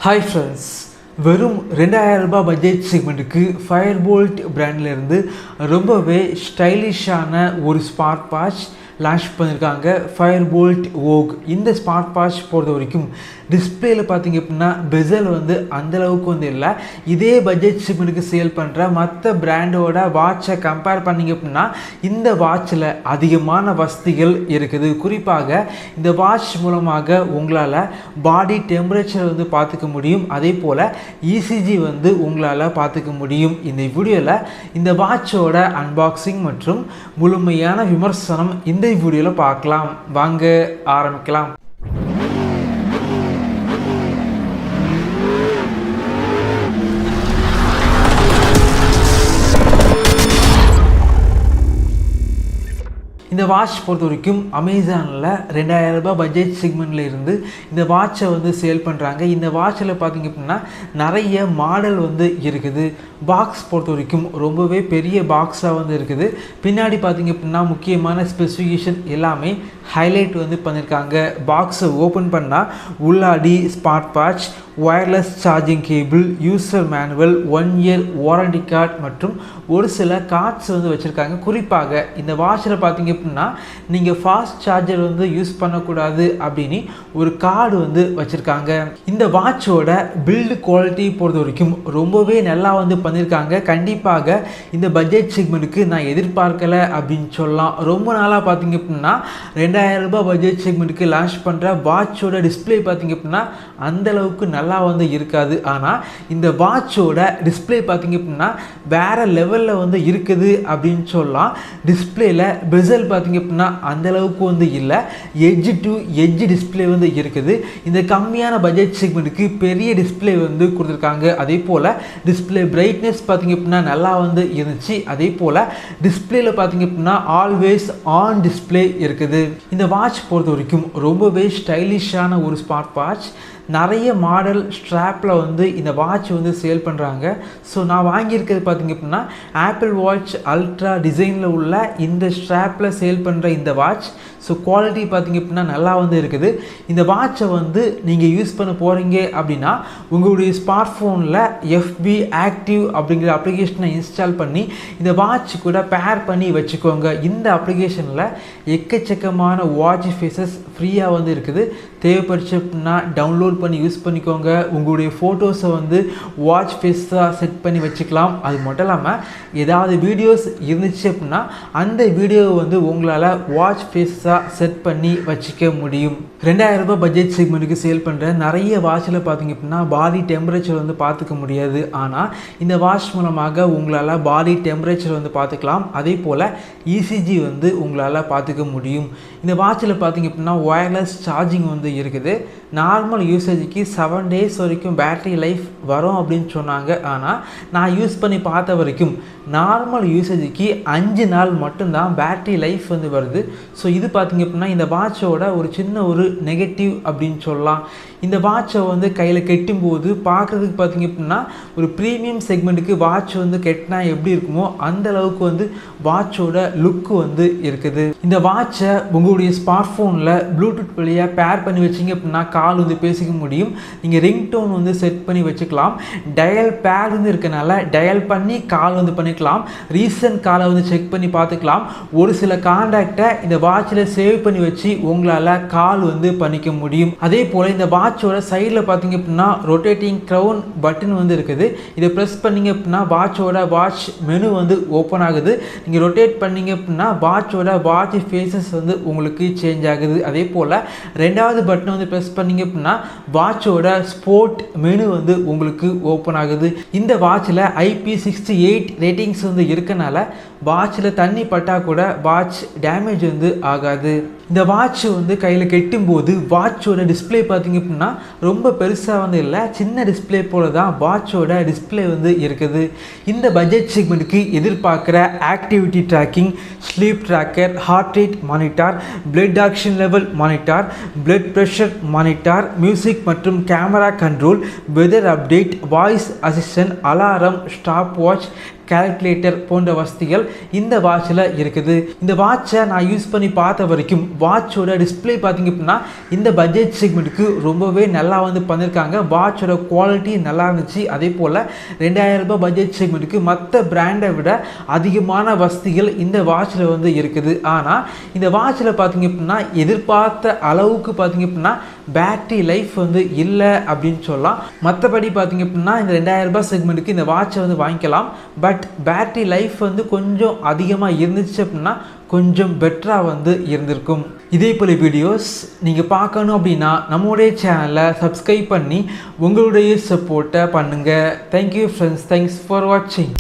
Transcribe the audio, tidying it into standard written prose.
Hi friends, வெறும் 2000 ரூபாய் budget செக்மெண்ட்டுக்கு Fire-Boltt பிராண்ட்லேருந்து ரொம்பவே ஸ்டைலிஷான ஒரு ஸ்மார்ட் வாட்ச் லான்ச் பண்ணியிருக்காங்க. ஃபயர்போல்ட் வோக். இந்த ஸ்மார்ட் வாட்ச் பொறுத்த வரைக்கும் டிஸ்பிளேயில் பார்த்தீங்க அப்படின்னா பெசல் அந்தளவுக்கு இல்லை. இதே பட்ஜெட் செக்மெண்ட்டுக்கு சேல் பண்ணுற மற்ற பிராண்டோட வாட்சை கம்பேர் பண்ணிங்க அப்படின்னா இந்த வாட்சில் அதிகமான வசதிகள் இருக்குது. குறிப்பாக இந்த வாட்ச் மூலமாக உங்களால் பாடி டெம்பரேச்சர் பார்த்துக்க முடியும். அதே போல் இசிஜி உங்களால் பார்த்துக்க முடியும். இந்த வீடியோவில் இந்த வாட்சோட அன்பாக்சிங் மற்றும் முழுமையான விமர்சனம் இந்த வீடியோவில் பார்க்கலாம். வாங்க ஆரம்பிக்கலாம். இந்த வாட்ச் பொறுத்த வரைக்கும் அமேசானில் 2000 ரூபாய் பட்ஜெட் செக்மெண்ட்டில் இருந்து இந்த வாட்சை சேல் பண்ணுறாங்க. இந்த வாட்சில் பார்த்திங்க அப்படின்னா நிறைய மாடல் இருக்குது. பாக்ஸ் பொறுத்த வரைக்கும் ரொம்பவே பெரிய பாக்ஸாக இருக்குது. பின்னாடி பார்த்திங்க அப்படின்னா முக்கியமான ஸ்பெசிஃபிகேஷன் எல்லாமே ஹைலைட் பண்ணியிருக்காங்க. பாக்ஸை ஓப்பன் பண்ணால் உள்ளாடி smart watch, wireless charging cable, user manual, 1 year warranty card மற்றும் ஒரு சில கார்ட்ஸ் வச்சுருக்காங்க. குறிப்பாக இந்த வாட்சில் பார்த்திங்க அப்படின்னா நீங்கள் ஃபாஸ்ட் சார்ஜர் யூஸ் பண்ணக்கூடாது அப்படின்னு ஒரு கார்டு வச்சுருக்காங்க. இந்த வாட்சோட பில்டு குவாலிட்டி பொறுத்த வரைக்கும் ரொம்பவே நல்லா பண்ணியிருக்காங்க. கண்டிப்பாக இந்த பட்ஜெட் செக்மெண்ட்டுக்கு நான் எதிர்பார்க்கலை அப்படின்னு சொல்லலாம். ரொம்ப நாளாக பார்த்திங்க அப்படின்னா 2000 ரூபாய் பட்ஜெட் செக்மெண்ட்டுக்கு லான்ச் பண்ணுற வாட்சோட டிஸ்பிளே பார்த்திங்க அப்படின்னா அந்தளவுக்கு நல்லா இருக்காது. ஆனால் இந்த வாட்சோட டிஸ்பிளே பார்த்திங்க அப்படின்னா வேறு லெவலில் இருக்குது அப்படின்னு சொல்லலாம். டிஸ்பிளேல பெசல் பார்த்திங்க அப்படின்னா அந்தளவுக்கு இல்லை. எட்ஜ் டு எட்ஜ் டிஸ்பிளே இருக்குது. இந்த கம்மியான பட்ஜெட் செக்மெண்ட்டுக்கு பெரிய டிஸ்பிளே கொடுத்துருக்காங்க. அதே போல் டிஸ்பிளே பிரைட்னஸ் பார்த்திங்க அப்படின்னா நல்லா இருந்துச்சு. அதே போல் டிஸ்பிளேல பார்த்திங்க அப்படின்னா ஆல்வேஸ் ஆன் டிஸ்பிளே இருக்குது. இந்த வாட்ச் பொறுத்த வரைக்கும் ரொம்பவே ஸ்டைலிஷான ஒரு ஸ்மார்ட் வாட்ச். நிறைய மாடல் ஸ்ட்ராப்பில் இந்த வாட்ச் சேல் பண்ணுறாங்க. ஸோ நான் வாங்கியிருக்கிறது பார்த்திங்க அப்படின்னா ஆப்பிள் வாட்ச் அல்ட்ரா டிசைனில் உள்ள இந்த ஸ்ட்ராப்பில் சேல் பண்ணுற இந்த வாட்ச். ஸோ குவாலிட்டி பார்த்திங்க அப்படின்னா நல்லா இருக்குது. இந்த வாட்சை நீங்கள் யூஸ் பண்ண போகிறீங்க அப்படின்னா உங்களுடைய ஸ்மார்ட் ஃபோனில் எஃபி ஆக்டிவ் அப்படிங்கிற அப்ளிகேஷனை இன்ஸ்டால் பண்ணி இந்த வாட்ச் கூட பேர் பண்ணி வச்சுக்கோங்க. இந்த அப்ளிகேஷனில் எக்கச்சக்கமான வாட்ச் ஃபேஸஸ் ஃப்ரீயாக இருக்குது. தேவைப்படுச்சு அப்படின்னா டவுன்லோட் பண்ணி யூஸ் பண்ணிக்கோங்க. உங்களுடைய ஃபோட்டோஸை வாட்ச் ஃபேஸாக செட் பண்ணி வச்சுக்கலாம். அது மட்டும் இல்லாமல் ஏதாவது வீடியோஸ் இருந்துச்சு அப்படின்னா அந்த வீடியோவை உங்களால் வாட்ச் ஃபேஸாக செட் பண்ணி வச்சுக்க முடியும். 2000 ரூபாய் பட்ஜெட் செக்மெண்ட்டுக்கு சேல் பண்ணுற நிறைய வாட்சில் பார்த்திங்க அப்படின்னா பாடி டெம்பரேச்சர் பார்த்துக்க முடியாது. ஆனால் இந்த வாட்ச் மூலமாக உங்களால் பாடி டெம்பரேச்சர் பார்த்துக்கலாம். அதே போல் இசிஜி உங்களால் பார்த்துக்க முடியும். இந்த வாட்சில் பார்த்திங்க அப்படின்னா ஒயர்லெஸ் சார்ஜிங் இருக்குது. நார்மல் யூசேஜுக்கு 7 days வரைக்கும் பேட்டரி லைஃப் வரும் அப்படின்னு சொன்னாங்க. ஆனால் நான் யூஸ் பண்ணி பார்த்த வரைக்கும் நார்மல் யூசேஜுக்கு 5 நாள் மட்டும்தான் பேட்டரி லைஃப் வருது. ஸோ இது பார்த்திங்க அப்படின்னா இந்த வாட்சோட ஒரு சின்ன ஒரு நெகட்டிவ் அப்படின்னு சொல்லலாம். இந்த வாட்சை கையில் கெட்டும்போது பார்க்குறதுக்கு பார்த்திங்க அப்படின்னா ஒரு ப்ரீமியம் செக்மெண்ட்டுக்கு வாட்ச் கெட்டினா எப்படி இருக்குமோ அந்த அளவுக்கு வாட்சோட லுக்கு இருக்குது. இந்த வாட்சை உங்களுடைய ஸ்மார்ட் ஃபோனில் ப்ளூடூத் வழியாக பேர் பண்ணி வச்சிங்க அப்படின்னா கால் பேசிக்க முடியும். நீங்கள் ரிங்டோன் செட் பண்ணி வச்சுக்கலாம். டயல் பேட் இருக்கனால டயல் பண்ணி கால் பண்ணிக்கலாம். ரீசன்ட் காலை செக் பண்ணி பார்த்துக்கலாம். ஒரு சில கான்டாக்டை இந்த வாட்சில் சேவ் பண்ணி வச்சு உங்களால் கால் பண்ணிக்க முடியும். அதே போல் இந்த வாட்சோட சைடில் பார்த்திங்க அப்படின்னா ரொட்டேட்டிங் க்ரௌன் பட்டன் இருக்குது. இதை ப்ரெஸ் பண்ணிங்க அப்படின்னா வாட்சோட வாட்ச் மெனு ஓப்பன் ஆகுது. நீங்கள் ரொட்டேட் பண்ணிங்க அப்படின்னா வாட்சோட வாட்ச் ஃபேஸஸ் உங்களுக்கு சேஞ்ச் ஆகுது. அதே போல் ரெண்டாவது பட்டனை ப்ரெஸ் பண்ணிங்க அப்படின்னா வாட்சோட ஸ்போர்ட் மெனு உங்களுக்கு ஓப்பன் ஆகுது. இந்த வாட்சில் IP68 ரேட்டிங்ஸ் இருக்கனால வாட்சில் தண்ணி பட்டால் கூட வாட்ச் டேமேஜ் ஆகாது. இந்த வாட்ச் கையில் கெட்டும்போது வாட்சோட டிஸ்பிளே பார்த்திங்க அப்படின்னா ரொம்ப பெருசாக இல்லை, சின்ன டிஸ்பிளே போல தான் வாட்சோட டிஸ்பிளே இருக்குது. இந்த பட்ஜெட் செக்மெண்ட்டுக்கு எதிர்பார்க்குற activity tracking, sleep tracker, heart rate monitor, blood oxygen level monitor, blood pressure monitor, music மற்றும் camera control, weather update, voice assistant, alarm, stopwatch, calculator போன்ற வசதிகள் இந்த வாட்சில் இருக்குது. இந்த வாட்சை நான் யூஸ் பண்ணி பார்த்த வரைக்கும் வாட்சோட டிஸ்பிளே பார்த்தீங்க அப்படின்னா இந்த பட்ஜெட் செக்மெண்ட்டுக்கு ரொம்பவே நல்லா வந்து பண்ணியிருக்காங்க. வாட்சோட குவாலிட்டி நல்லா இருந்துச்சு. அதே போல் 2000 ரூபாய் பட்ஜெட் செக்மெண்ட்டுக்கு மற்ற பிராண்டை விட அதிகமான வசதிகள் இந்த வாட்சில் வந்து இருக்குது. ஆனால் இந்த வாட்சில் பார்த்தீங்க அப்படின்னா எதிர்பார்த்த அளவுக்கு பார்த்தீங்க அப்படின்னா பேட்டரி லைஃப் வந்து இல்லை அப்படின்னு சொல்லலாம். மற்றபடி பார்த்தீங்க அப்படின்னா இந்த 2000 ரூபாய் செக்மெண்ட்டுக்கு இந்த வாட்சை வந்து வாங்கிக்கலாம். பட் பேட்டரி லைஃப் வந்து கொஞ்சம் அதிகமாக இருந்துச்சு அப்படின்னா கொஞ்சம் பெட்டராக வந்து இருந்திருக்கும். இதே போல் வீடியோஸ் நீங்கள் பார்க்கணும் அப்படின்னா நம்மளுடைய சேனலை சப்ஸ்கிரைப் பண்ணி உங்களுடைய சப்போர்ட்டை பண்ணுங்கள். Thank you friends. தேங்க்ஸ் ஃபார் வாட்சிங்.